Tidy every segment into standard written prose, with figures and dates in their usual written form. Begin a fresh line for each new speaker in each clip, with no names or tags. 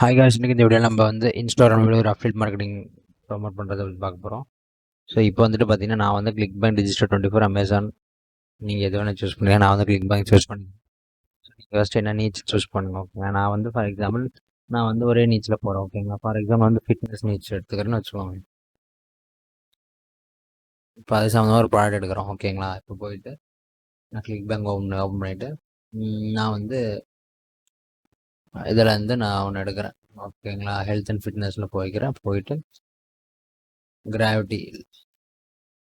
Hi guys, இன்னைக்கு இந்த வீடியோவில் நம்ம வந்து இன்ஸ்டாகிராமில் ஒரு அஃபிலியேட் மார்க்கெட்டிங் ப்ரோமோட் பண்ணுறதை பற்றி பார்க்க போகிறோம். ஸோ இப்போ வந்துட்டு பார்த்தீங்கன்னா நான் வந்து கிளிக் பேங்க் டிஜிட்டல் 24 அமேசான் நீங்கள் எது வேணால் சூஸ் பண்ணுங்கள். நான் வந்து கிளிக் பேங்க் சூஸ் பண்ணிக்கிறேன். ஸோ நீங்கள் ஃபஸ்ட்டு என்ன நீச் சூஸ் பண்ணுங்க. ஓகேங்க, நான் வந்து ஃபார் எக்ஸாம்பிள் நான் வந்து ஒரே நீச்சில் போகிறேன். ஓகேங்களா, ஃபார் எக்ஸாம்பிள் வந்து ஃபிட்னஸ் நீச் எடுத்துக்கிறேன்னு வச்சுக்கோங்க. இப்போ அது சம்மந்தமாக ஒரு ப்ராடக்ட் எடுக்கிறோம். ஓகேங்களா, இப்போ போயிட்டு நான் கிளிக் பேங்க் ஓப்பன் பண்ணிவிட்டு நான் வந்து இதில் வந்து நான் ஒன்று எடுக்கிறேன். ஓகேங்களா, ஹெல்த் அண்ட் ஃபிட்னஸில் போயிட்டு கிராவிட்டி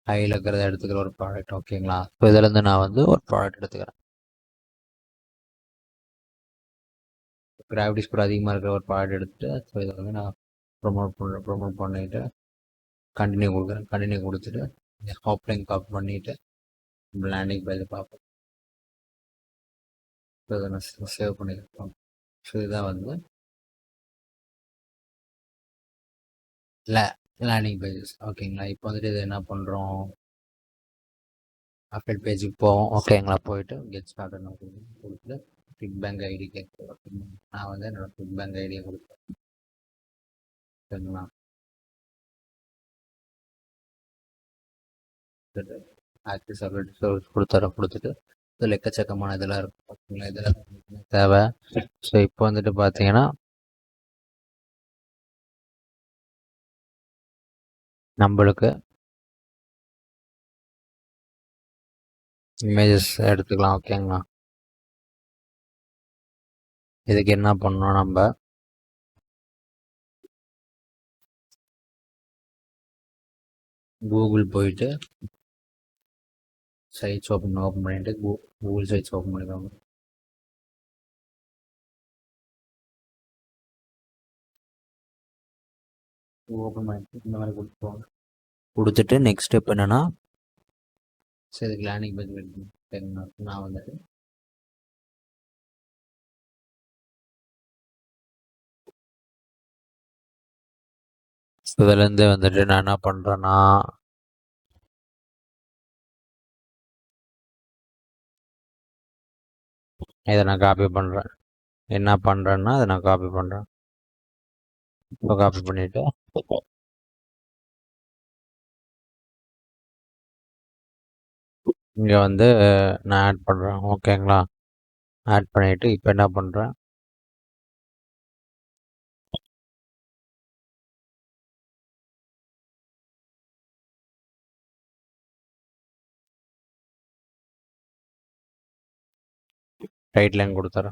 ஹையில் இருக்கிறத எடுத்துக்கிற ஒரு ப்ராடக்ட். ஓகேங்களா, இப்போ இதுலேருந்து நான் வந்து ஒரு ப்ராடக்ட் எடுத்துக்கிறேன். கிராவிட்டி ஸ்கோர் அதிகமாக இருக்கிற ஒரு ப்ராடக்ட் எடுத்துகிட்டு ஸோ இதை வந்து நான் ப்ரொமோட் பண்ணிவிட்டு கண்டினியூ கொடுக்குறேன். கண்டினியூ கொடுத்துட்டு ஹாப்லைன் காப்பி பண்ணிவிட்டு லேண்டிங் பேஜ் பார்ப்போம். ஸோ இதை நான் சேவ் பண்ணியிருக்கேன். ஸோ இதுதான் வந்து லேண்டிங் பேஜஸ். ஓகேங்களா, இப்போ வந்துட்டு இது என்ன பண்ணுறோம், அப்டேட் பேஜுக்கு போவோம். ஓகேங்களா, போயிட்டு கெட் ஸ்டார்ட் கொடுத்துட்டு கிளிக் பேங்க் ஐடி கேட்குறேன். நான் வந்து என்னோட கிளிக் பேங்க் ஐடியை கொடுப்பேன். சரிங்களா, ஆக்டிவ் சர்வீஸ் கொடுத்துட்டு இதில் எக்கச்சக்கமான இதெல்லாம் இருக்கும். ஓகேங்களா, இதெல்லாம் தேவை. ஸோ இப்போ வந்துட்டு பார்த்தீங்கன்னா நம்மளுக்கு இமேஜஸ் எடுத்துக்கலாம். ஓகேங்களா, இதுக்கு என்ன பண்ணணும், நம்ம கூகுள் போயிட்டு சைட்ஸ் ஓப்பன் பண்ணிட்டு கூகுள் சைட்ஸ் ஓப்பன் பண்ணிக்கோங்க. ஓப்பன் பண்ணிட்டு இந்த மாதிரி கொடுத்துட்டு நெக்ஸ்ட் ஸ்டெப் என்னன்னா, சரி இதுக்கு லேண்டிங் பேஜ் எடுக்கணும். நான் வந்துட்டு இதுலேருந்து வந்துட்டு நான் என்ன பண்ணுறேன்னா, இதை நான் காப்பி பண்ணுறேன். என்ன பண்ணுறேன்னா அதை நான் காப்பி பண்ணுறேன். இப்போ காப்பி பண்ணிவிட்டு இங்கே வந்து நான் ஆட் பண்ணுறேன். ஓகேங்களா, ஆட் பண்ணிவிட்டு இப்போ என்ன பண்ணுறேன், ரைட் லைன் கொடுத்துட்டு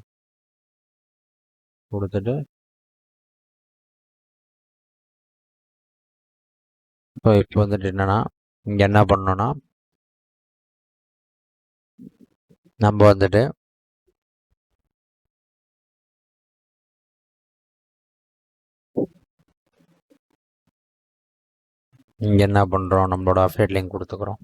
இப்போ வந்துட்டு என்னன்னா, இங்கே என்ன பண்ணணும்னா நம்ம வந்துட்டு இங்கே என்ன பண்ணுறோம், நம்மளோட அஃபிலியேட் லிங்க் கொடுத்துக்கிறோம்.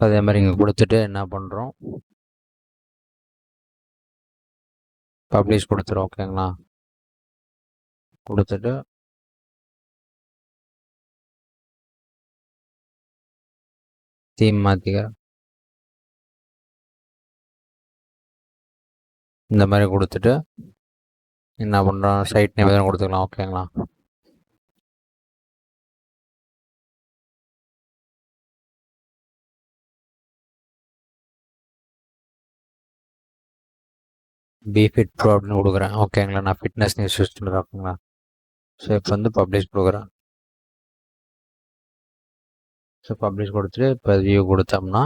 அதே மாதிரி இங்கே கொடுத்துட்டு என்ன பண்ணுறோம், பப்ளிஷ் கொடுத்துரும். ஓகேங்களா, கொடுத்துட்டு தீம் மாற்றிக்கிறேன். இந்த மாதிரி கொடுத்துட்டு என்ன பண்ணுறோம், சைட் நேம் எதுவும் கொடுத்துக்கலாம். ஓகேங்களா, பிஃபிட் ப்ரோ அப்படின்னு கொடுக்குறேன். ஓகேங்களா, நான் ஃபிட்னஸ் நியூஸ் யூஸ் பண்ணுறேன். ஓகேங்களா, ஸோ இப்போ வந்து பப்ளிஷ் கொடுக்குறேன். ஸோ பப்ளிஷ் கொடுத்துட்டு இப்போ வியூ கொடுத்தோம்னா,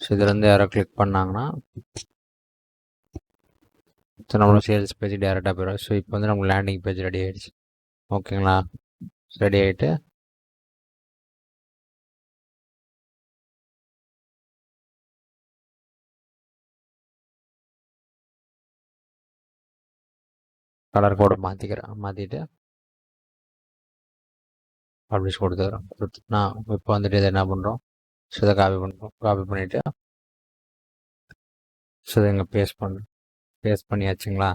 ஸோ இதுலேருந்து யாரோ கிளிக் பண்ணாங்கன்னா ஸோ நம்மளோட சேல்ஸ் பேஜ் டேரெக்டாக போயிடும். ஸோ இப்போ வந்து நமக்கு லேண்டிங் பேஜ் ரெடி ஆகிடுச்சு. ஓகேங்களா, ரெடி ஆகிட்டு கலர் கோடை மாற்றிட்டு பப்ளிஷ் கொடுத்துக்கிறோம். இப்போ வந்துட்டு இதை என்ன பண்ணுறோம், ஸோ இதை காப்பி பண்ணிவிட்டு ஸோ இதை இங்கே பேஸ்ட் பண்ணியாச்சுங்களா.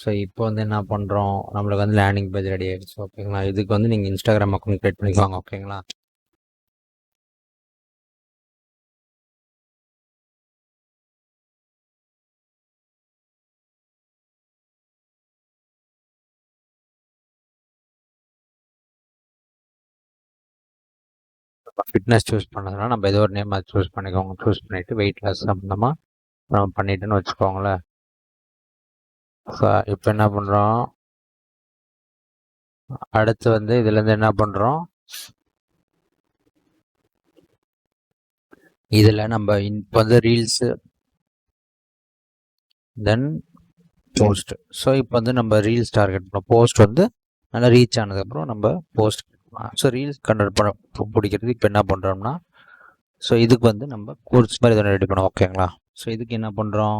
ஸோ இப்போ வந்து என்ன பண்ணுறோம், நம்மளுக்கு வந்து லேண்டிங் பேஜ் ரெடி ஆகிடுச்சு. ஓகேங்களா? இதுக்கு வந்து நீங்கள் இன்ஸ்டாகிராம் அக்கௌண்ட் க்ரியேட் பண்ணிக்குவாங்க. ஓகேங்களா? ஃபிட்னஸ் சூஸ் பண்ணதுனால நம்ம ஏதோ ஒரு நேம் அது சூஸ் பண்ணிக்கோங்க. சூஸ் பண்ணிவிட்டு வெயிட் லாஸ் சம்மந்தமாக நம்ம பண்ணிட்டோன்னு வச்சுக்கோங்களேன். ஸோ இப்போ என்ன பண்ணுறோம், அடுத்து வந்து இதுலேருந்து என்ன பண்ணுறோம், இதில் நம்ம இப்போ வந்து ரீல்ஸு தென் போஸ்ட். ஸோ இப்போ வந்து நம்ம ரீல்ஸ் டார்கெட் பண்ணோம். போஸ்ட் வந்து நல்லா ரீச் ஆனதுக்கப்புறம் நம்ம போஸ்ட். ஸோ ரீல்ஸ் கண்டக்ட் பண்ண பிடிக்கிறது இப்போ என்ன பண்ணுறோம்னா, ஸோ இதுக்கு வந்து நம்ம கோர்ஸ் மாதிரி எதனா ரெடி பண்ணோம். ஓகேங்களா? ஸோ இதுக்கு என்ன பண்ணுறோம்,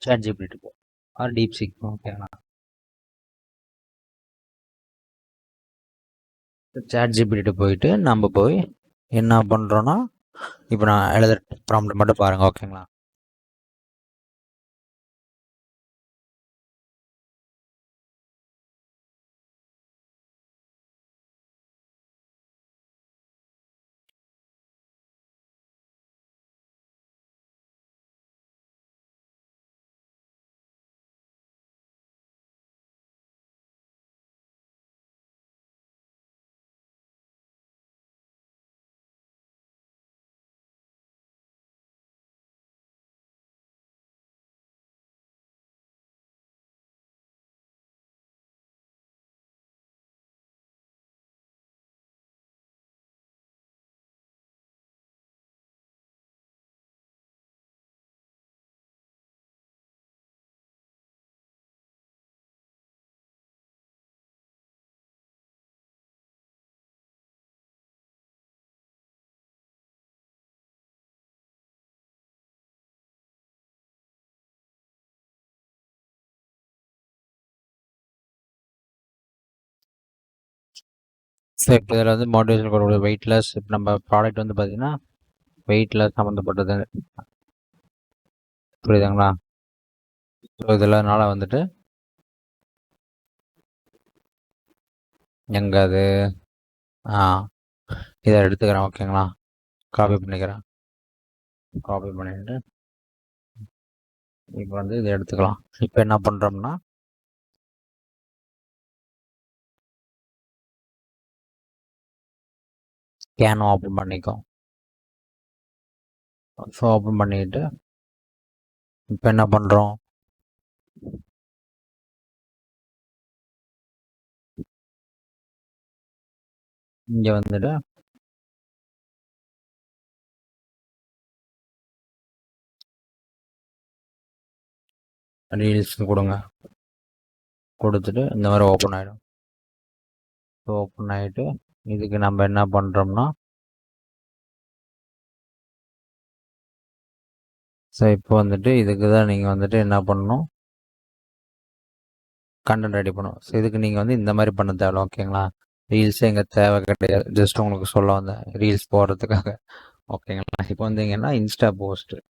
சாட் ஜிபிடி போ ஆர் டீப் சீக். ஓகேங்களா? சாட் ஜிபிடி போயிட்டு நம்ம போய் என்ன பண்ணுறோன்னா, இப்போ நான் எழுதுற ப்ராம்ப்ட் மட்டும் பாருங்கள். ஓகேங்களா? ஸோ இப்போ இதில் வந்து மோட்டிவேஷன் கொடுக்கக்கூடிய வெயிட் லாஸ். இப்போ நம்ம ப்ராடக்ட் வந்து பார்த்திங்கன்னா வெயிட் லாஸ் சம்மந்தப்பட்டது. புரியுதுங்களா? ஸோ இதெல்லாம்னால வந்துட்டு எங்கே அது இதை எடுத்துக்கிறேன். ஓகேங்களா? காப்பி பண்ணிக்கிறேன். காப்பி பண்ணிட்டு இப்போ வந்து இதை எடுத்துக்கலாம். இப்போ என்ன பண்ணுறோம்னா, ஸ்கேன் ஓப்பன் பண்ணிக்கோ. ஸோ ஓப்பன் பண்ணிட்டு இப்போ என்ன பண்ணுறோம், இங்கே வந்துட்டு ரீல்ஸ் கொடுங்க. கொடுத்துட்டு இந்த மாதிரி ஓப்பன் ஆகிடும். ஸோ ஓப்பன் ஆகிட்டு இதுக்கு நம்ம என்ன பண்ணுறோம்னா, ஸோ இப்போ வந்துட்டு இதுக்கு தான் நீங்கள் வந்துட்டு என்ன பண்ணணும், கண்டென்ட் ரெடி பண்ணணும். ஸோ இதுக்கு நீங்கள் வந்து இந்த மாதிரி பண்ண தேவை. ஓகேங்களா? ரீல்ஸே எங்கே தேவை கிடையாது. ஜஸ்ட் உங்களுக்கு சொல்ல வந்தேன் ரீல்ஸ் போடுறதுக்காக. ஓகேங்களா? இப்போ வந்தீங்கன்னா இன்ஸ்டா போஸ்ட்டு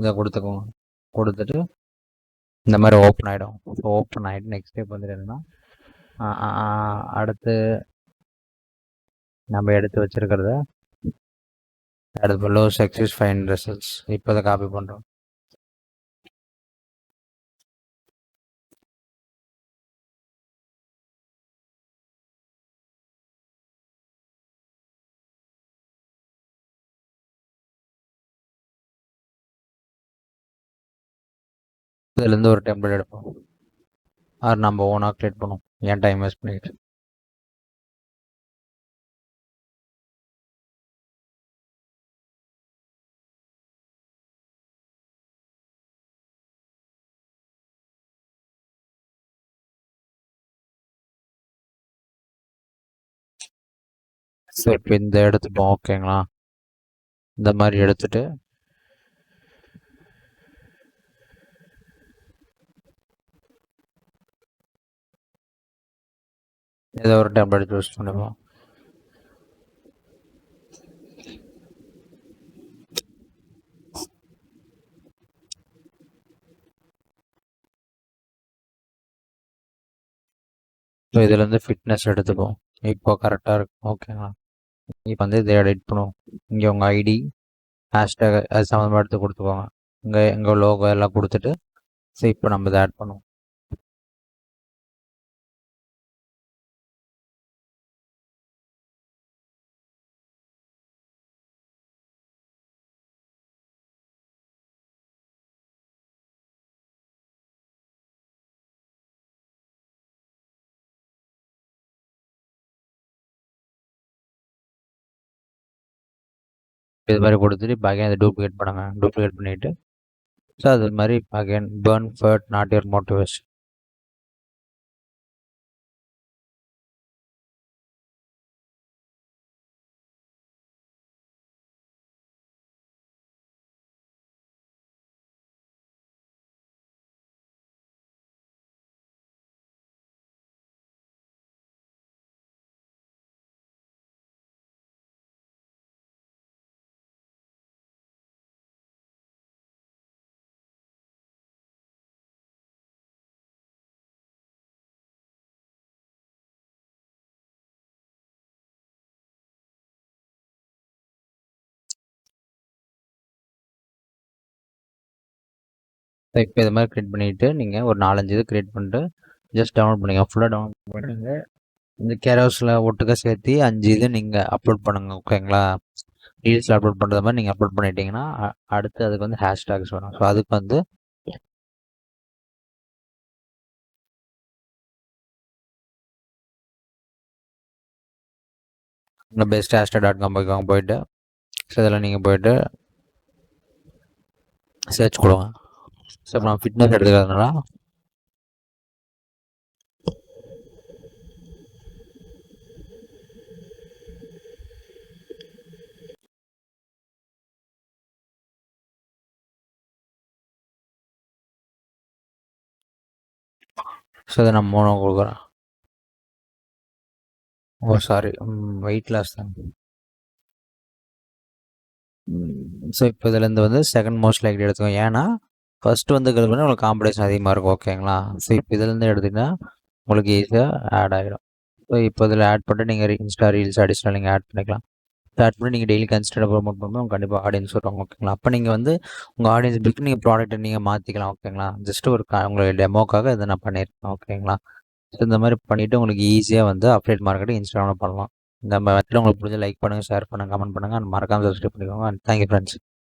இதை கொடுத்துக்கோங்க. கொடுத்துட்டு இந்த மாதிரி ஓப்பன் ஆகிடும். ஸோ ஓப்பன் ஆகிட்டு நெக்ஸ்ட் ஸ்டெப் வந்துட்டு என்னன்னா, அடுத்து நம்ம எடுத்து வச்சிருக்கிறத அடுத்து லோ சக்ஸஸ் ஃபைன் ரிசல்ட்ஸ் இப்போ அதை காப்பி பண்ணுறோம். இதுலேருந்து ஒரு டெம்ப்ளேட் எடுப்போம். ஆர் நம்ம ஓனாக க்ரியேட் பண்ணுவோம். ஏன் டைம் வேஸ்ட் பண்ணிட்டு. ஸோ இப்போ இந்த எடுத்துப்போம். ஓகேங்களா? இந்த மாதிரி எடுத்துட்டு ஏதோ ஒரு டெம்ப்ளேட் சூஸ் பண்ணுவோம். ஸோ இதுலேருந்து ஃபிட்னஸ் எடுத்துப்போம். இப்போ கரெக்டாக இருக்கும். ஓகேங்களா? இப்போ வந்து இதை எடிட் பண்ணுவோம். இங்கே உங்கள் ஐடி ஹேஷ்டேக் அது சம்மந்தமாக எடுத்து கொடுத்துக்கோங்க. இங்கே எங்கள் லோகோ எல்லாம் கொடுத்துட்டு ஸோ இப்போ நம்ம இதை ஆட் பண்ணுவோம். இது மாதிரி கொடுத்துட்டு இப்போ அகைன் அதை டூப்ளிகேட் பண்ணுங்க. டூப்ளிகேட் பண்ணிவிட்டு ஸோ அது மாதிரி அகைன் பேர்ன் ஃபர்ட் நாட் யுவர் மோட்டிவேஷன். இப்போ இது மாதிரி க்ரியேட் பண்ணிவிட்டு நீங்கள் ஒரு 4-5 இது க்ரியேட் பண்ணிட்டு ஜஸ்ட் டவுன்லோட் பண்ணிங்க. ஃபுல்லாக டவுன்லோட் பண்ணிட்டு இந்த கேரோஸில் ஒட்டுக்க சேர்த்து 5 இது நீங்கள் அப்லோட் பண்ணுங்கள். ஓகேங்களா? ரீல்ஸில் அப்லோட் பண்ணுற மாதிரி நீங்கள் அப்லோட் பண்ணிட்டீங்கன்னா அடுத்து அதுக்கு வந்து ஹேஷ்டேக்ஸ் வரும். ஸோ அதுக்கு வந்து இந்த பெஸ்ட் ஹேஷ்டேக்.com போயிட்டு ஸோ இதில் நீங்கள் போயிட்டு சர்ச் கொடுங்க. ஸோ இப்போ நான் ஃபிட்னஸ் எடுத்துக்கிறதுனால ஸோ இதை நான் 3 கொடுக்குறேன். ஓ சாரி, வெயிட் லாஸ் தான். ஸோ இப்போ இதுலேருந்து வந்து செகண்ட் மோஸ்ட் லைக்லி எடுத்துக்கோங்க. ஏன்னா ஃபஸ்ட்டு வந்து பண்ணால் உங்களுக்கு காம்படிஷன் அதிகமாக இருக்கும். ஓகேங்களா? ஸோ இப்போ இதுலேருந்து எடுத்திங்கன்னா உங்களுக்கு ஈஸியாக ஆட் ஆகிடும். ஸோ இப்போ இதில் ஆட் பண்ணிட்டு நீங்கள் இன்ஸ்டா ரீல்ஸ் அடிஷ்னல் நீங்கள் ஆட் பண்ணிக்கலாம். ஆட் பண்ணி நீங்கள் டெய்லி கன்சிஸ்டண்டாக ப்ரோமோட் பண்ணும்போது உங்களுக்கு கண்டிப்பாக ஆடியன்ஸ் வருவாங்க. ஓகேங்களா? அப்போ நீங்கள் வந்து உங்கள் ஆடியன்ஸ் பிடிச்சி நீங்கள் ப்ராடக்ட்டை நீங்கள் மாற்றிக்கலாம். ஓகேங்களா? ஜஸ்ட் ஒரு உங்களுடைய டெமோக்காக இதை நான் பண்ணியிருக்கேன். ஓகேங்களா? ஸோ இந்த மாதிரி பண்ணிவிட்டு உங்களுக்கு ஈஸியாக வந்து அப்டேட் மார்க்கெட்டிங் இன்ஸ்டாகிராமில் பண்ணலாம். இந்த மெத்தட் உங்களுக்கு பிடிச்ச லைக் பண்ணுங்கள், ஷேர் பண்ணுங்கள், கமெண்ட் பண்ணுங்கள். அண்ட் மறக்காமல் சப்ஸ்கிரைப் பண்ணிக்கோங்க. And thank you friends.